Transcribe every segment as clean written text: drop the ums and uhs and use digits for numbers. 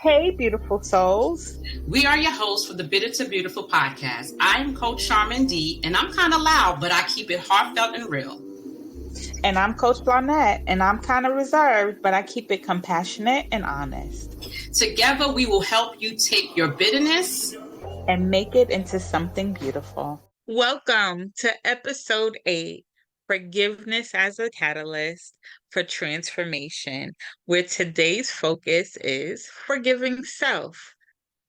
Hey, beautiful souls. We are your hosts for the Bitter to Beautiful podcast. I am Coach Charmin D, and I'm kind of loud, but I keep it heartfelt and real. And I'm Coach Blonette, and I'm kind of reserved, but I keep it compassionate and honest. Together, we will help you take your bitterness and make it into something beautiful. Welcome to episode 8, Forgiveness as a Catalyst for Transformation, where today's focus is forgiving self.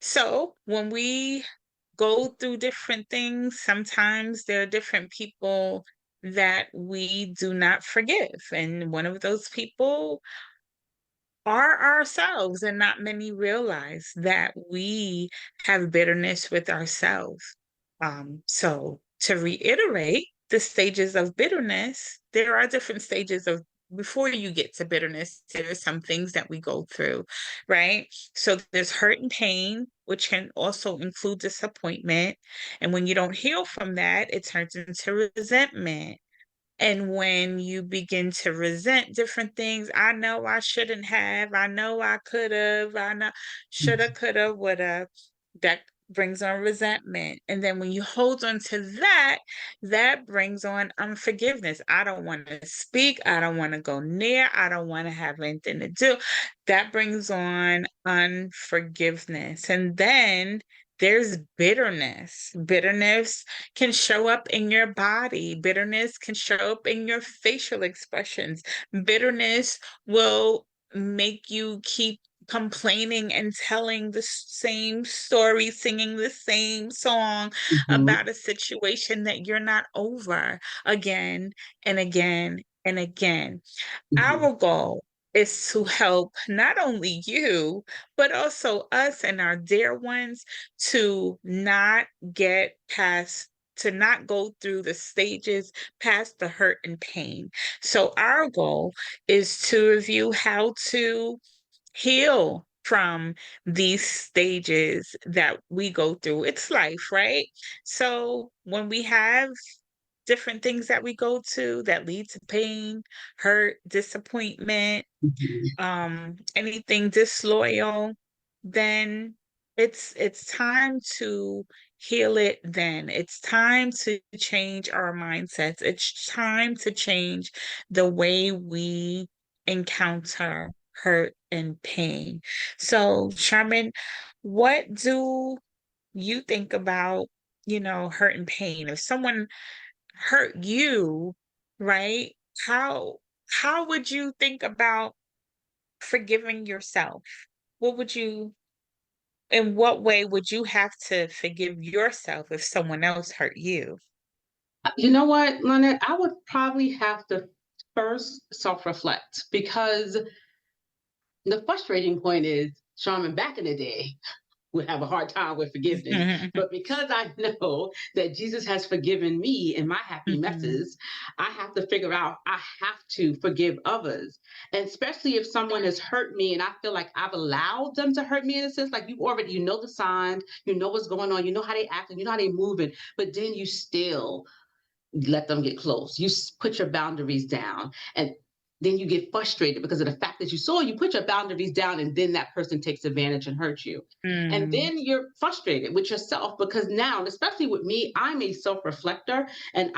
So, when we go through different things, sometimes there are different people that we do not forgive. And one of those people are ourselves, and not many realize that we have bitterness with ourselves. So to reiterate the stages of bitterness, there are different stages of before you get to bitterness, there are some things that we go through, right? So there's hurt and pain, which can also include disappointment. And when you don't heal from that, it turns into resentment. And when you begin to resent different things, I know I shouldn't have, I know I could have, I know shoulda, coulda, woulda, that brings on resentment. And then when you hold on to that, that brings on unforgiveness. I don't want to speak, I don't want to go near, I don't want to have anything to do. That brings on unforgiveness. And then there's bitterness. Bitterness can show up in your body. Bitterness can show up in your facial expressions. Bitterness will make you keep complaining and telling the same story, singing the same song about a situation that you're not over again and again and again. Our goal is to help not only you, but also us and our dear ones to not get past, to not go through the stages past the hurt and pain. So, our goal is to review how to heal from these stages that we go through. It's life, right? So, when we have different things that we go to that lead to pain, hurt, disappointment, anything disloyal, then it's time to heal it. Then it's time to change our mindsets. It's time to change the way we encounter hurt and pain. So, Sherman, what do you think about, hurt and pain? If someone hurt you, right? How how would you think about forgiving yourself? What would you In what way would you have to forgive yourself if someone else hurt you? You know what, Lynette? I would probably have to first self reflect because the frustrating point is, Charmin, back in the day, would have a hard time with forgiveness. But because I know that Jesus has forgiven me in my happy messes, I have to figure out I have to forgive others. And especially if someone has hurt me and I feel like I've allowed them to hurt me in a sense, like you know the signs, you know what's going on, you know how they act, and you know how they moving, but then you still let them get close. You put your boundaries down, and then you get frustrated because of the fact that you put your boundaries down, and then that person takes advantage and hurts you. And then you're frustrated with yourself because now, especially with me, I'm a self-reflector, and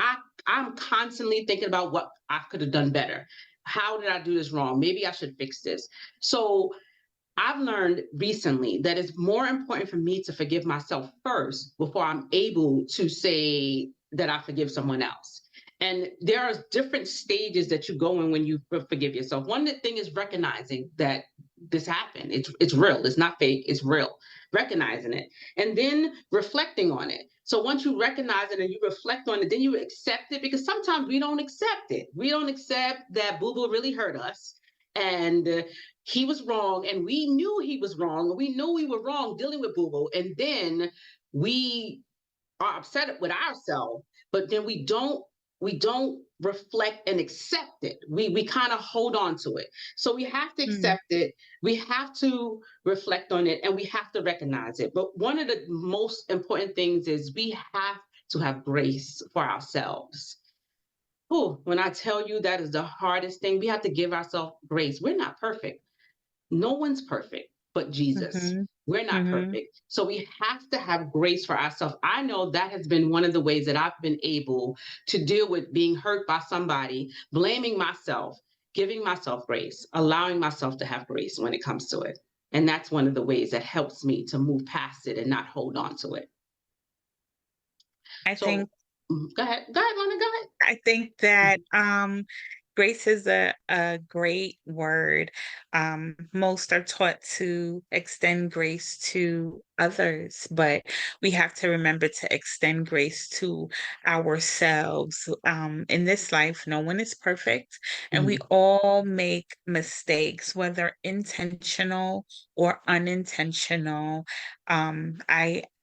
I'm constantly thinking about what I could have done better. How did I do this wrong? Maybe I should fix this. So I've learned recently that it's more important for me to forgive myself first before I'm able to say that I forgive someone else. And there are different stages that you go in when you forgive yourself. One thing is recognizing that this happened. It's real. It's not fake. It's real. Recognizing it and then reflecting on it. So once you recognize it and you reflect on it, then you accept it, because sometimes we don't accept it. We don't accept that Boo Boo really hurt us, and he was wrong, and we knew he was wrong. We knew we were wrong dealing with Boo Boo, and then we are upset with ourselves, but then we don't reflect and accept it. We kind of hold on to it. So we have to accept it. We have to reflect on it, and we have to recognize it. But one of the most important things is we have to have grace for ourselves. Oh, when I tell you that is the hardest thing, we have to give ourselves grace. We're not perfect. No one's perfect. but Jesus. Mm-hmm. We're not Mm-hmm. perfect. So we have to have grace for ourselves. I know that has been one of the ways that I've been able to deal with being hurt by somebody, blaming myself, giving myself grace, allowing myself to have grace when it comes to it. And that's one of the ways that helps me to move past it and not hold on to it. I So think go ahead, Lana, go ahead. I think that grace is a great word. Most are taught to extend grace to others, but we have to remember to extend grace to ourselves. In this life, no one is perfect, and we Mhm. all make mistakes, whether intentional or unintentional.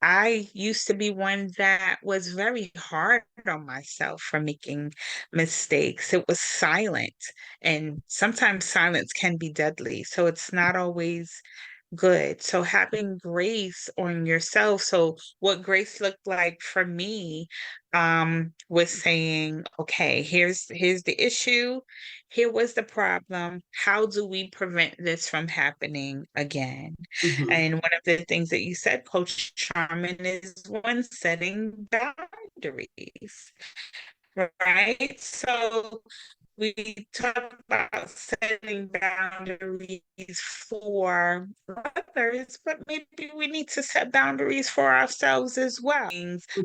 I used to be one that was very hard on myself for making mistakes. It was silent, and sometimes silence can be deadly. So it's not always good. So having grace on yourself. So what grace looked like for me was saying, okay, here's the issue. Here was the problem. How do we prevent this from happening again? Mhm. And one of the things that you said, Coach Charmin, is one setting boundaries, right? So we talk about setting boundaries for others, but maybe we need to set boundaries for ourselves as well.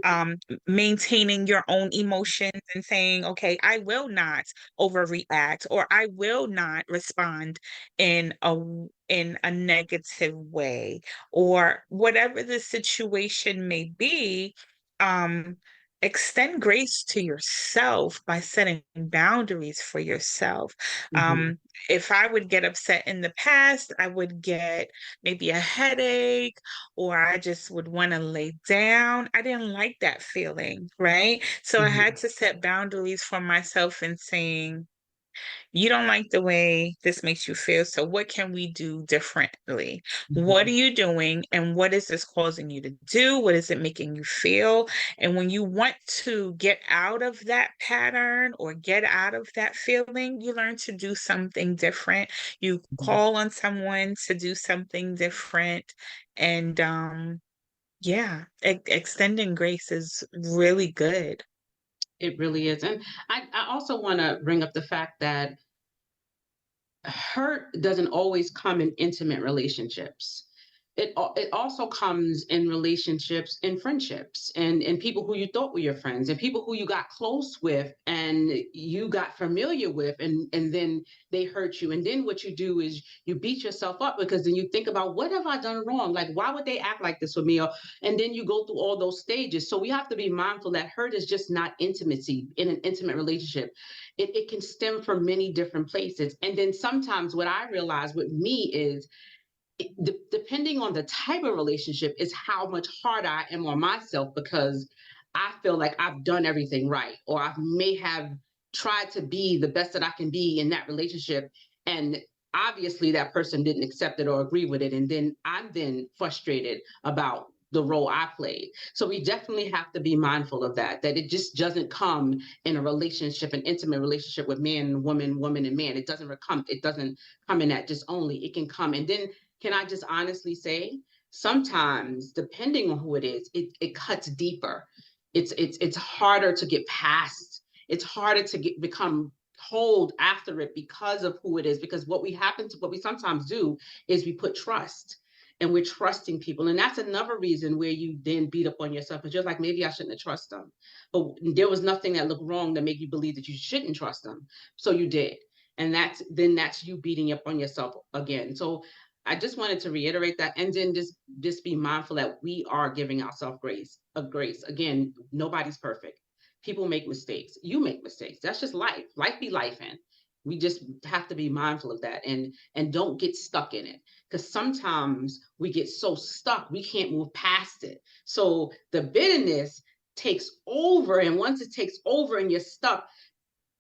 Um, Maintaining your own emotions and saying, okay, I will not overreact, or I will not respond in a negative way, or whatever the situation may be. Um, Extend grace to yourself by setting boundaries for yourself. Mhm. If I would get upset in the past, I would get maybe a headache, or I just would want to lay down. I didn't like that feeling, right? So I had Mhm. to set boundaries for myself and saying, you don't like the way this makes you feel. So what can we do differently? What are Mhm. you doing? And what is this causing you to do? What is it making you feel? And when you want to get out of that pattern or get out of that feeling, you learn to do something different. You Mhm. call on someone to do something different. And yeah, extending grace is really good. It really is. And I also want to bring up the fact that hurt doesn't always come in intimate relationships. It also comes in relationships and friendships and people who you thought were your friends and people who you got close with and you got familiar with and then they hurt you, and then what you do is you beat yourself up because then you think about, what have I done wrong, like why would they act like this with me, or and then you go through all those stages. So we have to be mindful that hurt is just not intimacy in an intimate relationship. It can stem from many different places. And then sometimes what I realize with me is depending on the type of relationship is how much harder I am on myself because I feel like I've done everything right, or I may have tried to be the best that I can be in that relationship. And obviously that person didn't accept it or agree with it. And then I'm then frustrated about the role I played. So we definitely have to be mindful of that it just doesn't come in a relationship, an intimate relationship with man and woman, woman and man. It doesn't come in that just only. It can come. And then can I just honestly say, sometimes, depending on who it is, it cuts deeper. It's harder to get past. It's harder to become hold after it because of who it is. Because what we sometimes do is we put trust. And we're trusting people. And that's another reason where you then beat up on yourself. Because you're like, maybe I shouldn't have trusted them. But there was nothing that looked wrong that made you believe that you shouldn't trust them. So you did. And that's you beating up on yourself again. So I just wanted to reiterate that, and then just be mindful that we are giving ourselves grace. Again, nobody's perfect. People make mistakes. You make mistakes. That's just life. Life be life, and we just have to be mindful of that, and don't get stuck in it, because sometimes we get so stuck we can't move past it. So the bitterness takes over, and once it takes over and you're stuck,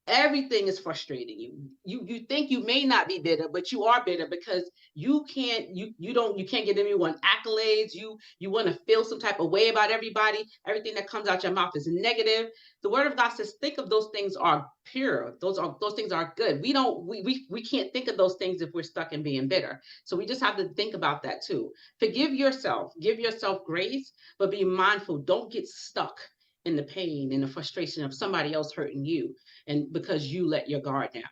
Everything is frustrating you. You think you may not be bitter, but you are bitter because you can't get anyone accolades. You want to feel some type of way about everybody. Everything that comes out your mouth is negative. The word of God says, think of those things are pure. Those things are good. We can't think of those things if we're stuck in being bitter. So we just have to think about that too. Forgive yourself, give yourself grace, but be mindful. Don't get stuck in the pain and the frustration of somebody else hurting you and because you let your guard down.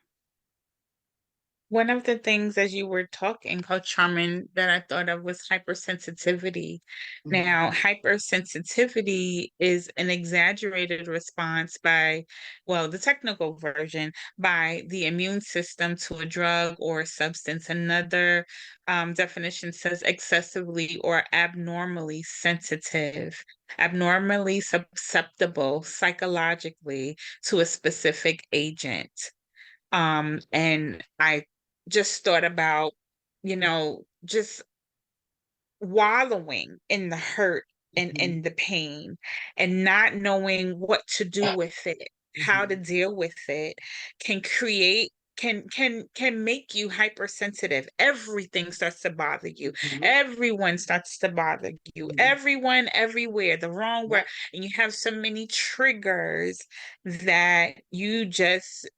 One of the things as you were talking, Coach Charmin, that I thought of was hypersensitivity. Now, hypersensitivity is an exaggerated response by, well, the technical version, by the immune system to a drug or a substance. Another definition says excessively or abnormally sensitive, abnormally susceptible psychologically to a specific agent. And I just thought about, just wallowing in the hurt and in the pain and not knowing what to do with it, how to deal with it, can create can make you hypersensitive. Everything starts to bother you. Everyone starts to bother you. Everyone, everywhere, the wrong word. And you have so many triggers that you just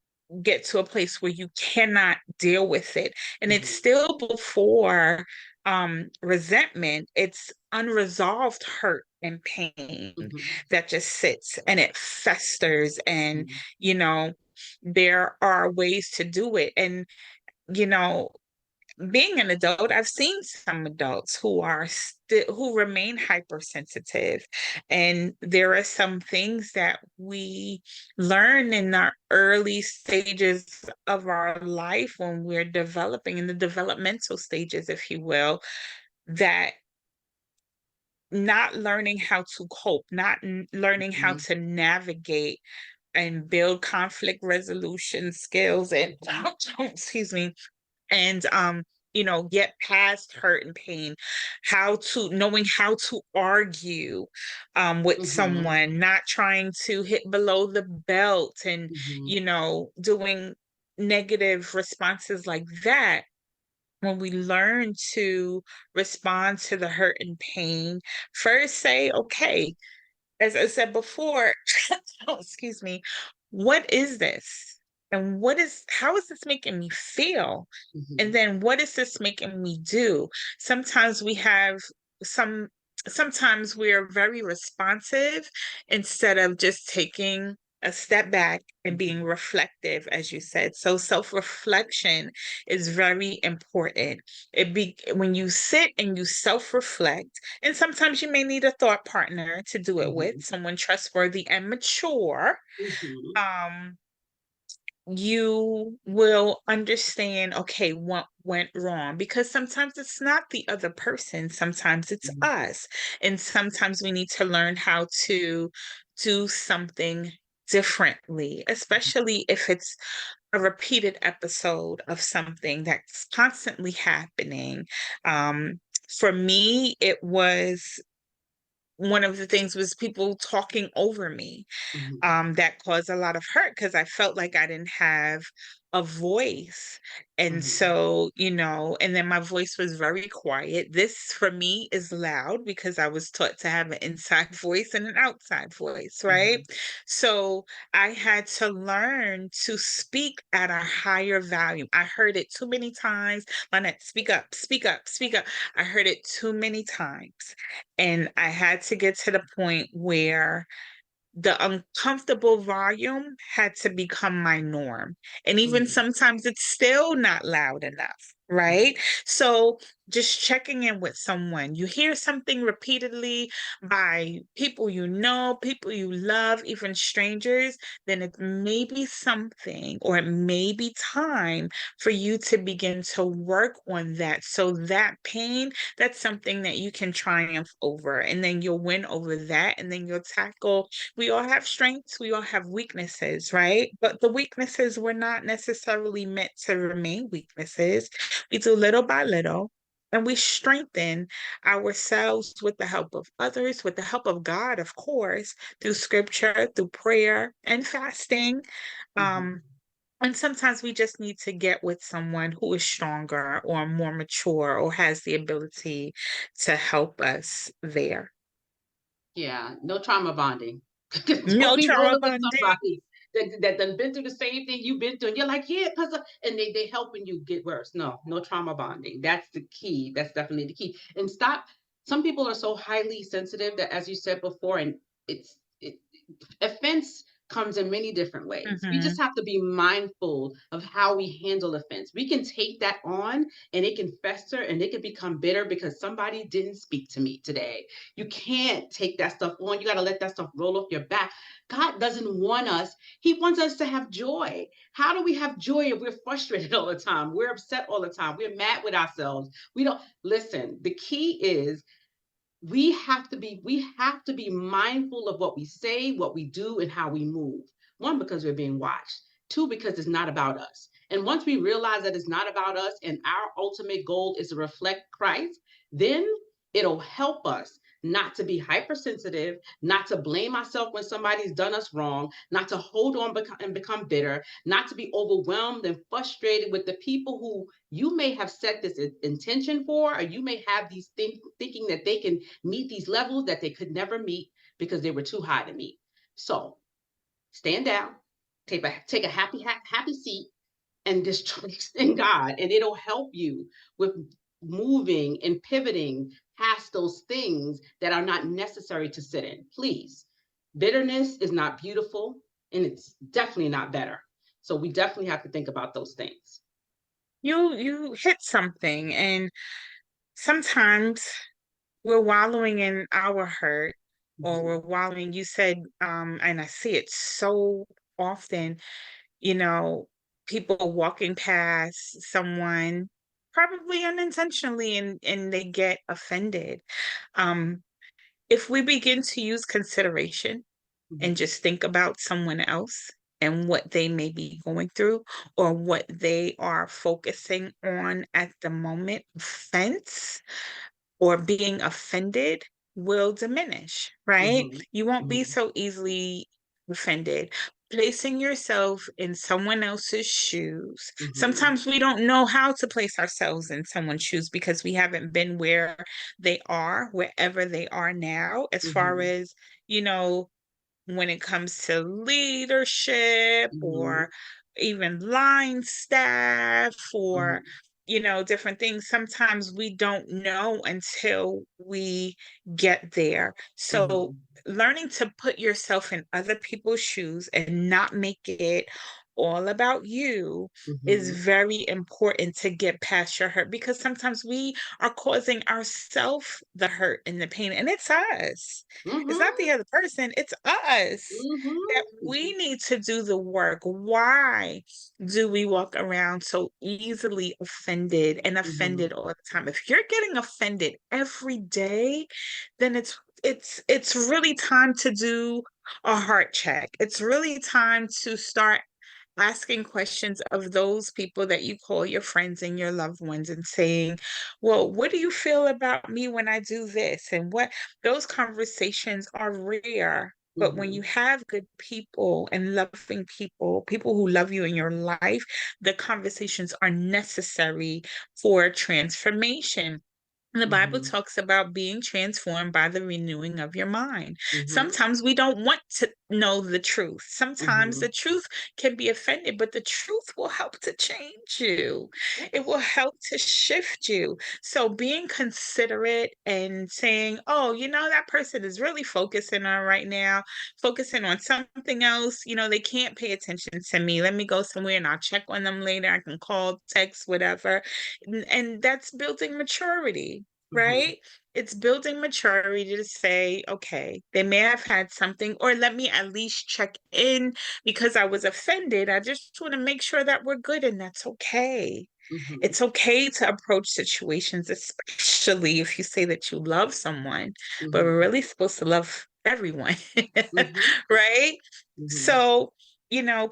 get to a place where you cannot deal with it. And it's still before resentment, it's unresolved hurt and pain that just sits and it festers. And, there are ways to do it. And, being an adult, I've seen some adults who are who remain hypersensitive. And there are some things that we learn in our early stages of our life when we're developing, in the developmental stages, if you will, that not learning how to cope, not learning how to navigate and build conflict resolution skills and excuse me, and get past hurt and pain, knowing how to argue with someone, not trying to hit below the belt and doing negative responses like that. When we learn to respond to the hurt and pain, first say, okay, as I said before, excuse me, what is this? And how is this making me feel? And then what is this making me do? Sometimes sometimes we're very responsive instead of just taking a step back and being reflective, as you said. So self-reflection is very important. When you sit and you self-reflect, and sometimes you may need a thought partner to do it with, someone trustworthy and mature. You will understand, okay, what went wrong, because sometimes it's not the other person, sometimes it's us. And sometimes we need to learn how to do something differently, especially if it's a repeated episode of something that's constantly happening. For me, it was one of the things was people talking over me, that caused a lot of hurt because I felt like I didn't have a voice. And so, and then my voice was very quiet. This for me is loud because I was taught to have an inside voice and an outside voice, right? So I had to learn to speak at a higher volume. I heard it too many times. Lynette, speak up, speak up, speak up. I heard it too many times. And I had to get to the point where the uncomfortable volume had to become my norm. And even sometimes it's still not loud enough, right? So just checking in with someone. You hear something repeatedly by people you know, people you love, even strangers, then it may be something, or it may be time for you to begin to work on that. So that pain, that's something that you can triumph over. And then you'll win over that. And then you'll tackle. We all have strengths, we all have weaknesses, right? But the weaknesses were not necessarily meant to remain weaknesses. We do little by little, and we strengthen ourselves with the help of others, with the help of God, of course, through scripture, through prayer and fasting. Um, and sometimes we just need to get with someone who is stronger or more mature or has the ability to help us there. Yeah, no trauma bonding. No Don't be trauma rolling with bonding. somebody that done been through the same thing you've been through, and you're like, yeah, and they helping you get worse. No, no trauma bonding. That's the key. That's definitely the key. And stop. Some people are so highly sensitive that, as you said before, and it offense comes in many different ways. We Mm-hmm. just have to be mindful of how we handle offense. We can take that on and it can fester and it can become bitter because somebody didn't speak to me today. You can't take that stuff on. You got to let that stuff roll off your back. God doesn't want us. He wants us to have joy. How do we have joy if we're frustrated all the time? We're upset all the time. We're mad with ourselves. We don't listen. The key is we have to be mindful of what we say, what we do, and how we move. One, because we're being watched. Two, because it's not about us. And once we realize that it's not about us and our ultimate goal is to reflect Christ, then it'll help us not to be hypersensitive, not to blame ourselves when somebody's done us wrong, not to hold on and become bitter, not to be overwhelmed and frustrated with the people who you may have set this intention for, or you may have these things thinking that they can meet these levels that they could never meet because they were too high to meet. So stand down, take a happy seat, and just trust in God, and it'll help you with moving and pivoting past those things that are not necessary to sit in. Please, bitterness is not beautiful, and it's definitely not better. So we definitely have to think about those things. You hit something, and sometimes we're wallowing in our hurt, or Mm-hmm. we're wallowing, you said, and I see it so often, you know, people walking past someone probably unintentionally and they get offended. Um, if we begin to use consideration and Mm-hmm. just think about someone else and what they may be going through or what they are focusing on at the moment, offense or being offended will diminish, right? Mm-hmm. You won't be Mm-hmm. so easily offended. Placing yourself in someone else's shoes. Mm-hmm. Sometimes we don't know how to place ourselves in someone's shoes because we haven't been where they are, wherever they are now, as far Mm-hmm. as, you know, when it comes to leadership Mm-hmm. or even line staff or Mm-hmm. different things, sometimes we don't know until we get there. So Mm-hmm. learning to put yourself in other people's shoes and not make it all about you is Mm-hmm. very important to get past your hurt, because sometimes we are causing ourselves the hurt and the pain, and it's us. It's not Mm-hmm. the other person, it's us that we Mm-hmm. need to do the work. Why do we walk around so easily offended and Mm-hmm. offended all the time? If you're getting offended every day, then it's really time to do a heart check. It's really time to start asking questions of those people that you call your friends and your loved ones and saying, well, what do you feel about me when I do this? And what those conversations are rare. But when Mm-hmm. you have good people and loving people, people who love you in your life, the conversations are necessary for transformation. The Bible Mm-hmm. talks about being transformed by the renewing of your mind. Mm-hmm. Sometimes we don't want to know the truth. Sometimes Mm-hmm. the truth can be offended, but the truth will help to change you. It will Yes. help to shift you. So being considerate and saying, oh, that person is really focusing on right now, focusing on something else. They can't pay attention to me. Let me go somewhere and I'll check on them later. I can call, text, whatever. And that's building maturity, Mm-hmm. right? It's building maturity to say, okay, they may have had something, or let me at least check in because I was offended. I just want to make sure that we're good, and that's okay. Mm-hmm. It's okay to approach situations, especially if you say that you love someone, but we're Mm-hmm. really supposed to love everyone, Mm-hmm. right? Mm-hmm. So,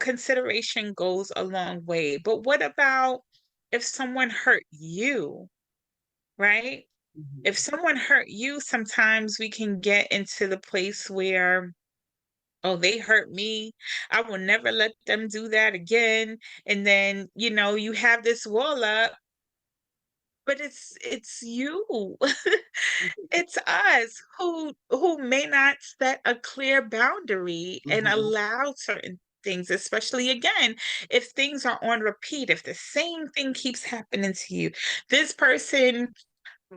consideration goes a long way. But what about if someone hurt you, right? If Mm-hmm. someone hurt you, sometimes we can get into the place where oh, they hurt me. I will never let them do that again. And then, you have this wall up, but it's you. It's us who may not set a clear boundary and Mm-hmm. allow certain things, especially again, if things are on repeat, if the same thing keeps happening to you. This person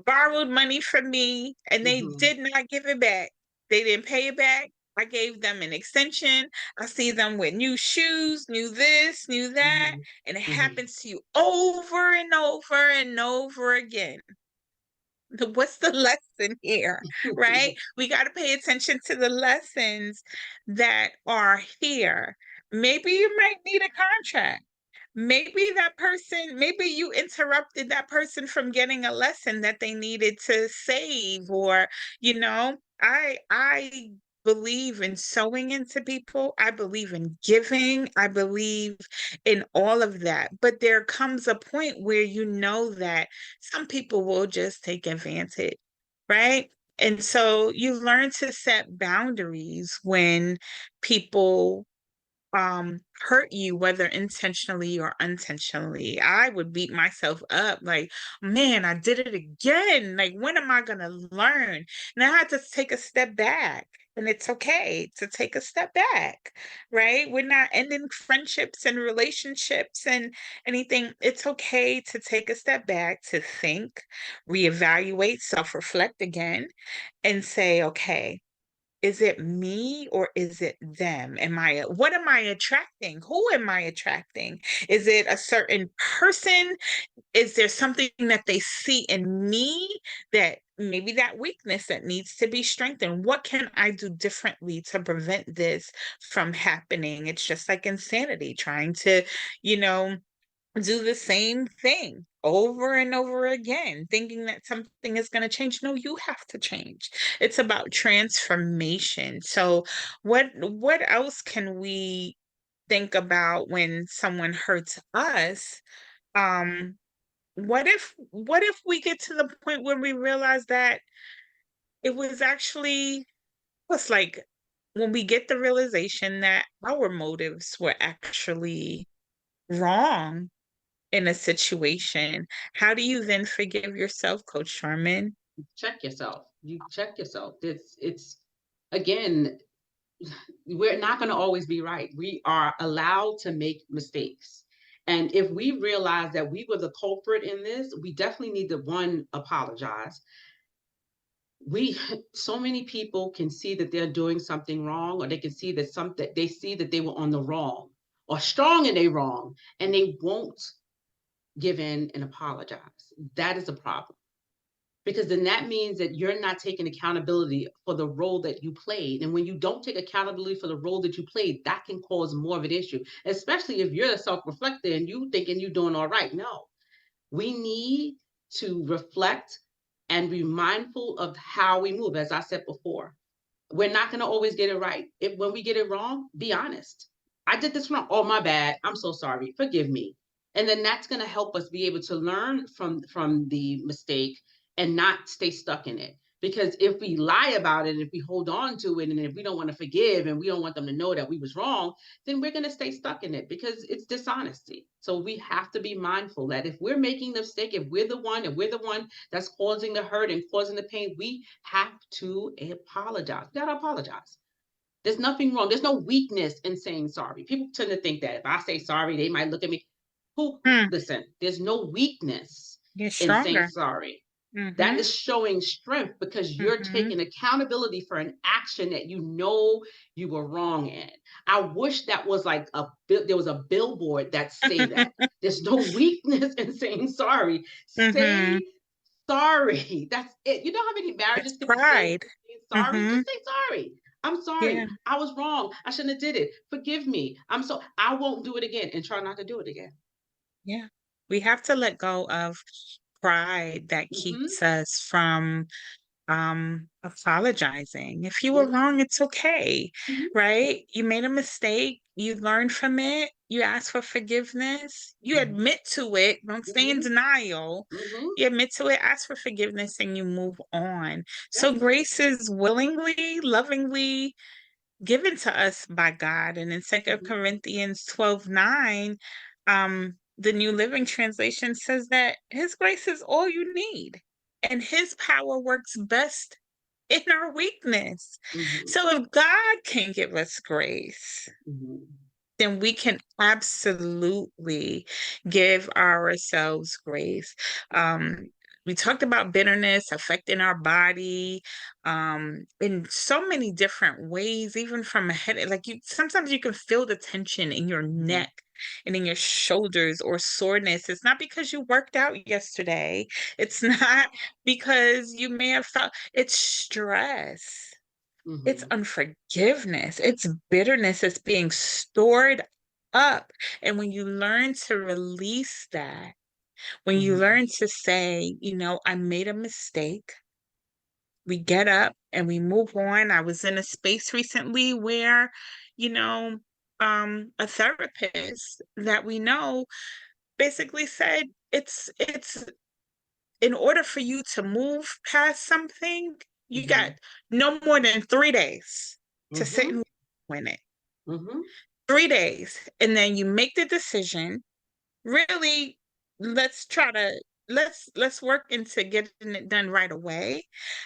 borrowed money from me and they Mm-hmm. did not give it back. They didn't pay it back. I gave them an extension. I see them with new shoes, new this, new that, Mm-hmm. and it Mm-hmm. happens to you over and over and over again. What's the lesson here, right? We got to pay attention to the lessons that are here. Maybe you might need a contract. Maybe you interrupted that person from getting a lesson that they needed to save, or, I believe in sowing into people. I believe in giving. I believe in all of that. But there comes a point where you know that some people will just take advantage, right? And so you learn to set boundaries when people hurt you, whether intentionally or unintentionally. I would beat myself up like, man, I did it again. Like, when am I gonna learn? And I had to take a step back. And it's okay to take a step back, right? We're not ending friendships and relationships and anything. It's okay to take a step back, to think, reevaluate, self-reflect again, and say, okay, is it me or is it them? What am I attracting? Who am I attracting? Is it a certain person? Is there something that they see in me, that maybe that weakness that needs to be strengthened? What can I do differently to prevent this from happening? It's just like insanity, trying to, you know, do the same thing over and over again, thinking that something is going to change. No, you have to change. It's about transformation. So what else can we think about when someone hurts us? Um, what if we get to the point where we realize that it was actually, it's like when we get the realization that our motives were actually wrong in a situation, how do you then forgive yourself, Coach Sharman? Check yourself. You check yourself. It's again, we're not going to always be right. We are allowed to make mistakes. And if we realize that we were the culprit in this, we definitely need to one, apologize. We So many people can see that they're doing something wrong, or they can see that something, they see that they were on the wrong or strong in a wrong, and they won't give in and apologize. That is a problem, because then that means that you're not taking accountability for the role that you played. And when you don't take accountability for the role that you played, that can cause more of an issue, especially if you're the self-reflector and you thinking you're doing all right. No, we need to reflect and be mindful of how we move. As I said before, we're not going to always get it right. If when we get it wrong, be honest. I did this wrong. Oh, my bad. I'm so sorry. Forgive me. And then that's going to help us be able to learn from the mistake and not stay stuck in it. Because if we lie about it, and if we hold on to it, and if we don't want to forgive and we don't want them to know that we was wrong, then we're going to stay stuck in it, because it's dishonesty. So we have to be mindful that if we're making the mistake, if we're the one that's causing the hurt and causing the pain, we have to apologize. We got to apologize. There's nothing wrong. There's no weakness in saying sorry. People tend to think that if I say sorry, they might look at me. Hmm, Listen, there's no weakness you're in saying stronger. sorry. That Mm-hmm. is showing strength, because you're Mm-hmm. taking accountability for an action that you know you were wrong in. I wish that was like there was a billboard that say that. There's no weakness in saying sorry. Mm-hmm. Say sorry. That's it. You know how many It's marriages can be saved pride. by saying sorry? Mm-hmm. Just say sorry. I'm Yeah. sorry. I was wrong. I shouldn't have did it. Forgive me. I won't do it again, and try not to do it again. Yeah. We have to let go of pride that Mm-hmm. keeps us from apologizing. If you were Mm-hmm. wrong, it's okay, Mm-hmm. right? You made a mistake, you learn from it, you ask for forgiveness, you admit to it, don't stay in Mm-hmm. denial. Mm-hmm. You admit to it, ask for forgiveness, and you move on. So Yep. grace is willingly, lovingly given to us by God. And in 2 Corinthians 12:9, the New Living Translation says that His grace is all you need, and His power works best in our weakness. Mm-hmm. So if God can give us grace, Mm-hmm. then we can absolutely give ourselves grace. We talked about bitterness affecting our body in so many different ways, even from a head. Like sometimes you can feel the tension in your neck and in your shoulders or soreness. It's not because you worked out yesterday. It's not because you may have felt it's stress. It's Mm-hmm. unforgiveness. It's bitterness. It's being stored up. And when you learn to release that, when you Mm-hmm. learn to say, I made a mistake, we get up and we move on. I was in a space recently where, you know, a therapist that we know basically said it's in order for you to move past something, you got Mm-hmm. no more than 3 days to sit Mm-hmm. and win it. Mm-hmm. 3 days. And then you make the decision. Really, let's try to let's work into getting it done right away.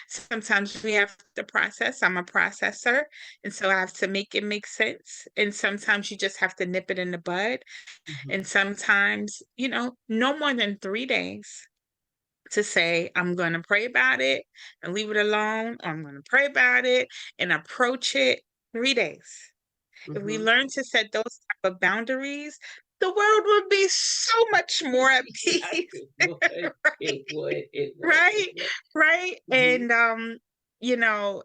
Sometimes we have to process. I'm a processor, and so I have to make it make sense. And sometimes you just have to nip it in the bud. Mm-hmm. And sometimes, no more than 3 days to say, I'm going to pray about it and leave it alone, or I'm going to pray about it and approach it. 3 days. If we Mm-hmm. learn to set those type of boundaries, the world would be so much more at peace. It would. Right? It would. It would. It Right? would. Right? Mm-hmm. And you know,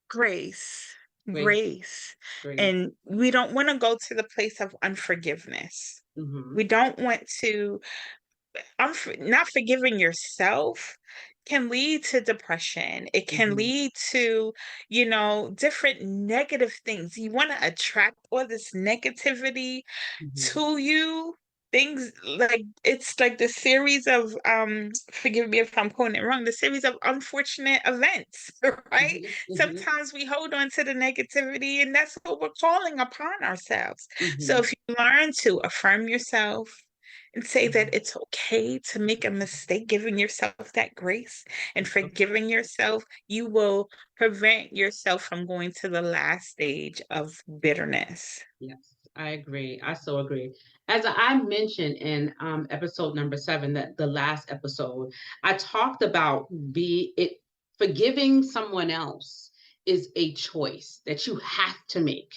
grace, Grace. grace. Grace. And we don't want to go to the place of unforgiveness. Mm-hmm. We don't want to not forgiving yourself can lead to depression. It can Mm-hmm. lead to, different negative things. You want to attract all this negativity Mm-hmm. to you. Things like it's like the series of forgive me if I'm quoting it wrong, the series of unfortunate events, right? Mm-hmm. Sometimes we hold on to the negativity and that's what we're calling upon ourselves. So Mm-hmm. if you learn to affirm yourself and say that Mm-hmm. it's okay to make a mistake, giving yourself that grace and It's okay. forgiving yourself, you will prevent yourself from going to the last stage of bitterness. Yes, I agree. I so agree. As I mentioned in episode number 7, that the last episode, I talked about forgiving someone else is a choice that you have to make.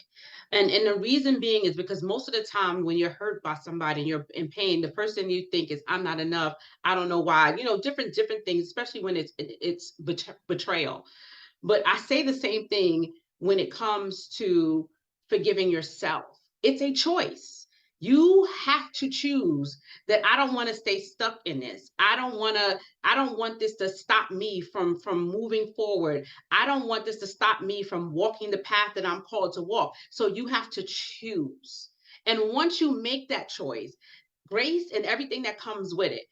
And the reason being is because most of the time when you're hurt by somebody and you're in pain, the first thing you think is, I'm not enough. I don't know why. Different things, especially when it's betrayal. But I say the same thing when it comes to forgiving yourself. It's a choice. You have to choose that I don't want to stay stuck in this. I don't want this to stop me from moving forward. I don't want this to stop me from walking the path that I'm called to walk. So you have to choose. And once you make that choice, grace and everything that comes with it.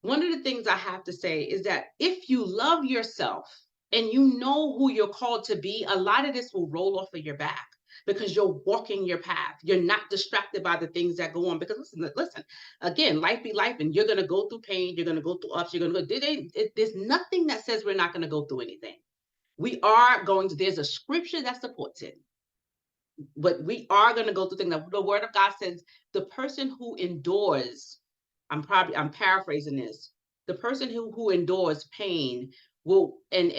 One of the things I have to say is that if you love yourself and you know who you're called to be, a lot of this will roll off of your back because you're walking your path. You're not distracted by the things that go on. Because listen, again, life be life, and you're gonna go through pain. You're gonna go through ups. You're gonna go. There's nothing that says we're not gonna go through anything. We are going to. There's a scripture that supports it, but we are going to go through things. The Word of God says the person who endures. I'm paraphrasing this. The person who endures pain will and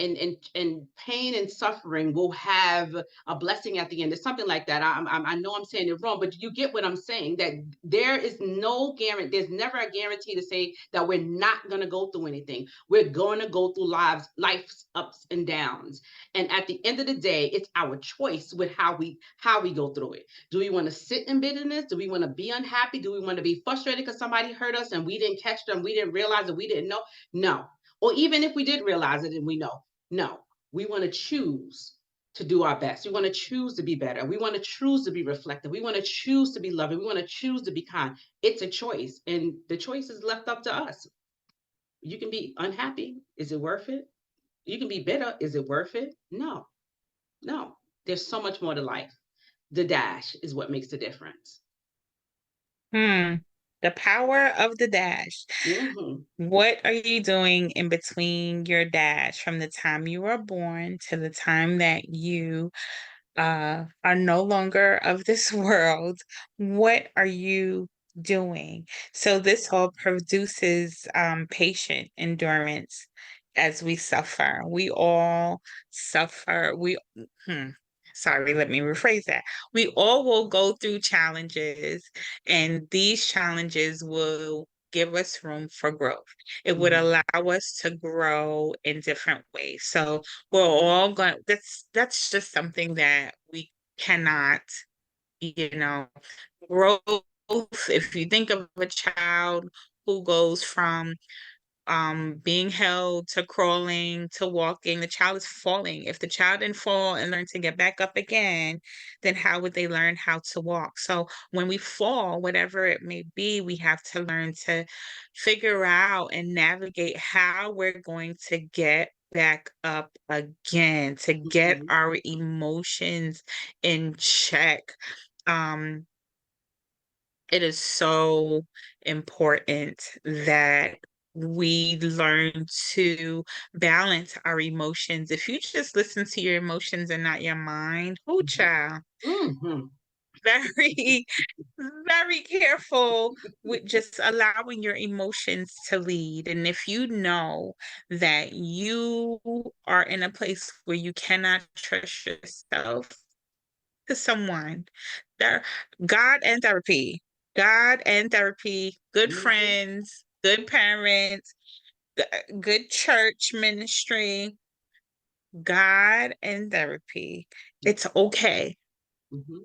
pain and suffering will have a blessing at the end. It's something like that. I know I'm saying it wrong, but you get what I'm saying. That there is no guarantee. There's never a guarantee to say that we're not going to go through anything. We're going to go through life's ups and downs. And at the end of the day, it's our choice with how we go through it. Do we want to sit in bitterness? Do we want to be unhappy? Do we want to be frustrated because somebody hurt us and we didn't catch them, we didn't realize it, we didn't know? No. Or even if we did realize it and we know, no. We want to choose to do our best. We want to choose to be better. We want to choose to be reflective. We want to choose to be loving. We want to choose to be kind. It's a choice, and the choice is left up to us. You can be unhappy. Is it worth it? You can be bitter. Is it worth it? No, no. There's so much more to life. The dash is what makes the difference. The power of the dash. Mm-hmm. What are you doing in between your dash from the time you were born to the time that you are no longer of this world? What are you doing? So this all produces patient endurance as we suffer. We all suffer. Hmm, sorry, let me rephrase that. We all will go through challenges, and these challenges will give us room for growth. It would Mm-hmm. allow us to grow in different ways. So we're all going, that's just something that we cannot, you know, growth. If you think of a child who goes from being held to crawling to walking, the child is falling. If the child didn't fall and learn to get back up again, then how would they learn how to walk? So when we fall, whatever it may be, we have to learn to figure out and navigate how we're going to get back up again, to get Mm-hmm. our emotions in check. Um, it is so important that we learn to balance our emotions. If you just listen to your emotions and not your mind, oh child, Mm-hmm. very, very careful with just allowing your emotions to lead. And if you know that you are in a place where you cannot trust yourself, to someone. There, God and therapy, God and therapy, good Mm-hmm. friends, good parents, good church ministry, God and therapy. It's okay, Mm-hmm.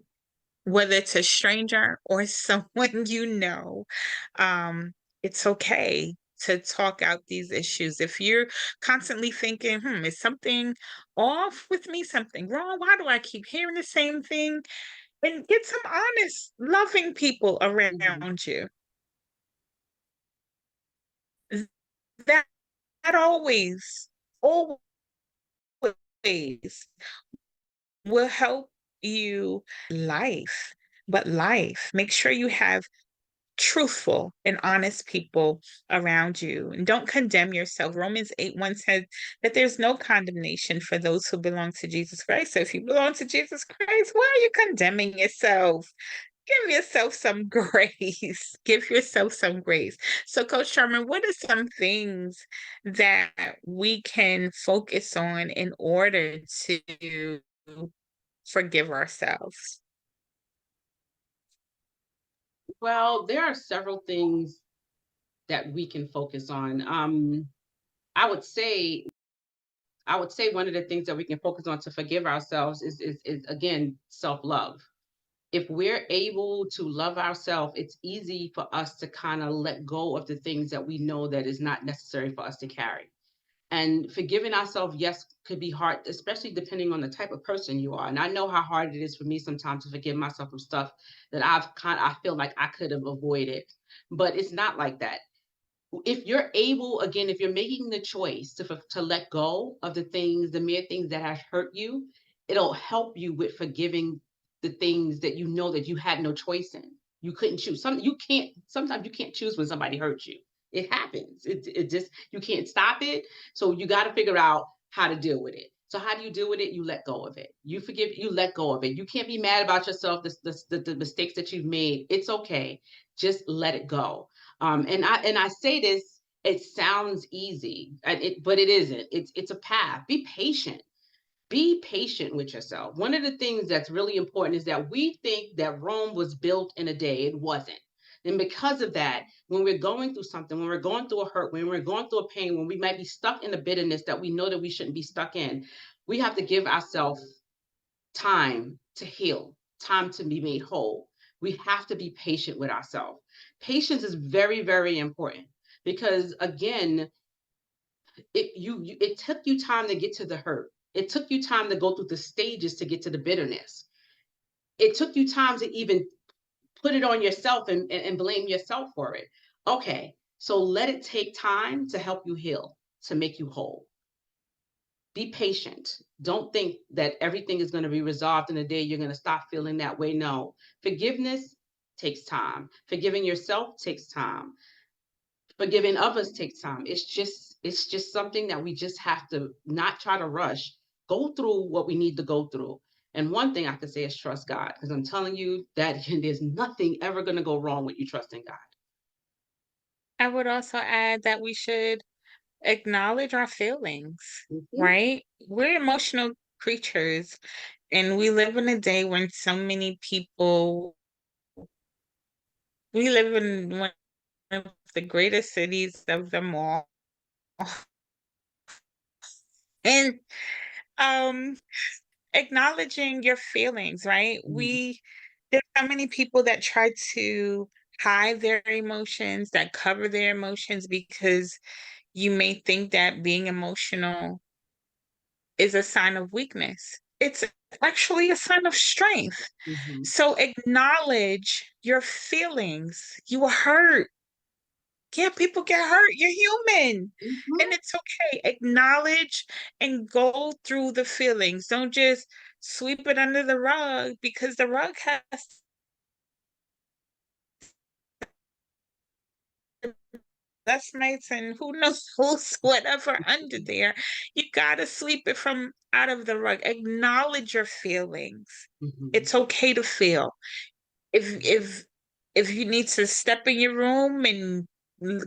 whether it's a stranger or someone you know. Um, it's okay to talk out these issues. If you're constantly thinking, is something off with me, something wrong? Why do I keep hearing the same thing? And get some honest, loving people Mm-hmm. around you. That, that always will help you life. But life, make sure you have truthful and honest people around you. And don't condemn yourself. Romans 8:1 says that there's no condemnation for those who belong to Jesus Christ. So if you belong to Jesus Christ, why are you condemning yourself? Give yourself some grace. Give yourself some grace. So, Coach Sherman, what are some things that we can focus on in order to forgive ourselves? Well, there are several things that we can focus on. I would say one of the things that we can focus on to forgive ourselves is again self-love. If we're able to love ourselves, it's easy for us to kind of let go of the things that we know that is not necessary for us to carry. And forgiving ourselves, yes, could be hard, especially depending on the type of person you are. And I know how hard it is for me sometimes to forgive myself of stuff that I feel like I could have avoided. But it's not like that. If you're able, again, if you're making the choice to let go of the things, the mere things that have hurt you, it'll help you with forgiving the things that you know that you had no choice in. You couldn't choose. Sometimes you can't choose when somebody hurts you. It happens. It just, you can't stop it. So you got to figure out how to deal with it. So how do you deal with it? You let go of it. You forgive, you let go of it. You can't be mad about yourself, the mistakes that you've made. It's okay. Just let it go. And I say this, it sounds easy, but it isn't. It's a path. Be patient. Be patient with yourself. One of the things that's really important is that we think that Rome was built in a day. It wasn't. And because of that, when we're going through something, when we're going through a hurt, when we're going through a pain, when we might be stuck in a bitterness that we know that we shouldn't be stuck in, we have to give ourselves time to heal, time to be made whole. We have to be patient with ourselves. Patience is very, very important because again, it took you time to get to the hurt. It took you time to go through the stages to get to the bitterness. It took you time to even put it on yourself and blame yourself for it. Okay, so let it take time to help you heal, to make you whole. Be patient. Don't think that everything is going to be resolved in a day. You're going to stop feeling that way. No, forgiveness takes time. Forgiving yourself takes time. Forgiving others takes time. It's just something that we just have to not try to rush. Go through what we need to go through. And one thing I can say is trust God, because I'm telling you that there's nothing ever going to go wrong with you trusting God. I would also add that we should acknowledge our feelings, Mm-hmm. right? We're emotional creatures, and we live in a day when so many people, we live in one of the greatest cities of them all. And um acknowledging your feelings, right? Mm-hmm. There's so many people that try to hide their emotions, that cover their emotions because you may think that being emotional is a sign of weakness. It's actually a sign of strength. Mm-hmm. So acknowledge your feelings. You are hurt. Yeah, people get hurt. You're human. And Mm-hmm. it's okay. Acknowledge and go through the feelings. Don't just sweep it under the rug because the rug has dustmites and who knows who's whatever under there. You gotta sweep it from out of the rug. Acknowledge your feelings. Mm-hmm. It's okay to feel. If if you need to step in your room and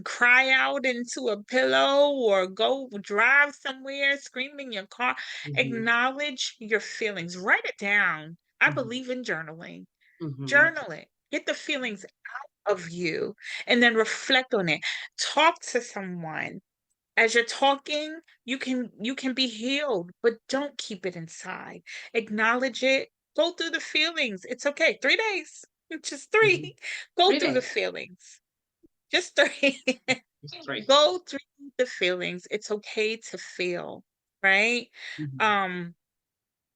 cry out into a pillow or go drive somewhere, scream in your car, Mm-hmm. acknowledge your feelings. Write it down. I Mm-hmm. believe in journaling. Mm-hmm. Journal it. Get the feelings out of you and then reflect on it. Talk to someone. As you're talking, you can be healed, but don't keep it inside. Acknowledge it. Go through the feelings. It's okay. 3 days. Just Mm-hmm. three. Go Three through the days. feelings. Just three. It's three. Go through the feelings. It's okay to feel, right? Mm-hmm. Um,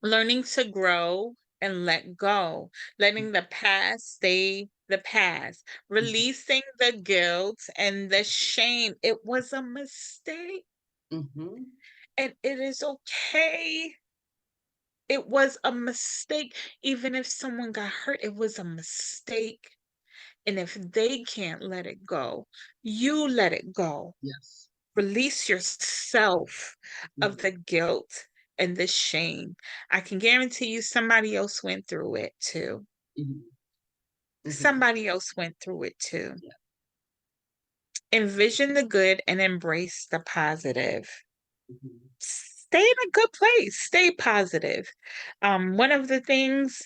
learning to grow and let go, letting the past stay the past, releasing the guilt and the shame. It was a mistake Mm-hmm. and it is okay. It was a mistake. Even if someone got hurt, it was a mistake. And if they can't let it go, you let it go. Yes. Release yourself of Mm-hmm. the guilt and the shame. I can guarantee you somebody else went through it too. Mm-hmm. Mm-hmm. Somebody else went through it too. Yeah. Envision the good and embrace the positive. Mm-hmm. Stay in a good place. Stay positive. One of the things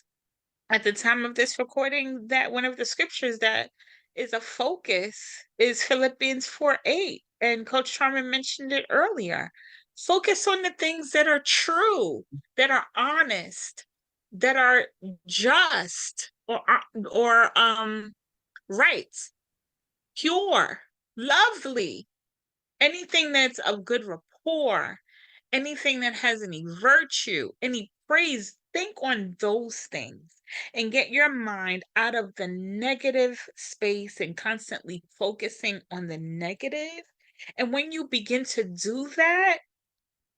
at the time of this recording that one of the scriptures that is a focus is Philippians 4:8. And Coach Charmin mentioned it earlier. Focus on the things that are true, that are honest, that are just or right, pure, lovely, anything that's of good rapport, anything that has any virtue, any praise, think on those things and get your mind out of the negative space and constantly focusing on the negative. And when you begin to do that,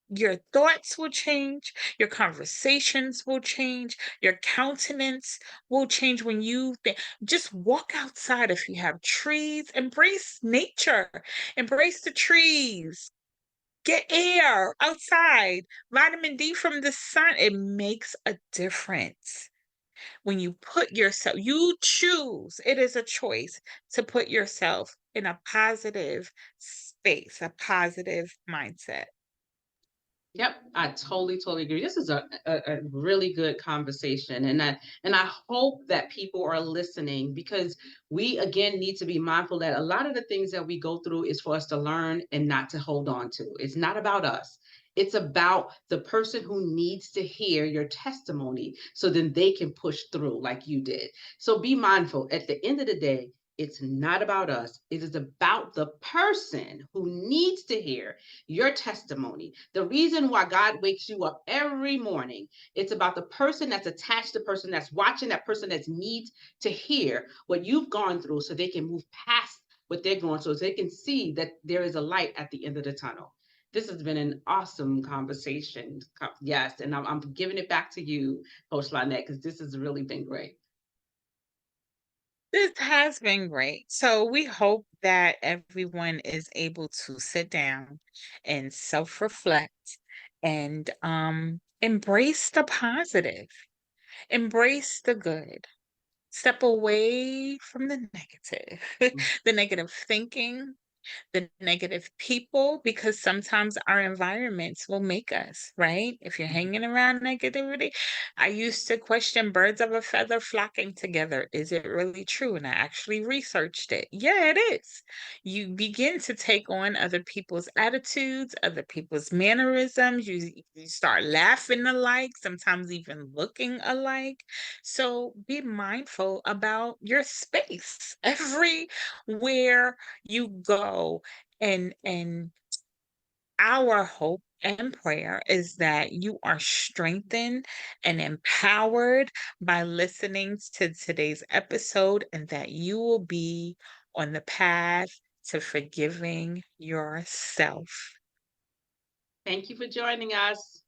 your thoughts will change, your conversations will change, your countenance will change when you think. Just walk outside if you have trees, embrace nature, embrace the trees, get air outside, vitamin D from the sun. It makes a difference. When you put yourself, you choose, it is a choice to put yourself in a positive space, a positive mindset. Yep, I totally agree. This is a really good conversation, and I hope that people are listening because we again need to be mindful that a lot of the things that we go through is for us to learn and not to hold on to. It's not about us. It's about the person who needs to hear your testimony so then they can push through like you did. So be mindful. At the end of the day, it's not about us. It is about the person who needs to hear your testimony. The reason why God wakes you up every morning, it's about the person that's attached, the person that's watching, that person that needs to hear what you've gone through so they can move past what they're going through, so they can see that there is a light at the end of the tunnel. This has been an awesome conversation. Yes, and I'm giving it back to you, Coach Lynette, because this has really been great. This has been great. So we hope that everyone is able to sit down and self-reflect and embrace the positive, embrace the good, step away from the negative, the negative thinking, the negative people, because sometimes our environments will make us, right? If you're hanging around negativity, I used to question birds of a feather flocking together. Is it really true? And I actually researched it. Yeah, it is. You begin to take on other people's attitudes, other people's mannerisms. You start laughing alike, sometimes even looking alike. So be mindful about your space. Everywhere you go, and our hope and prayer is that you are strengthened and empowered by listening to today's episode, and that you will be on the path to forgiving yourself. Thank you for joining us.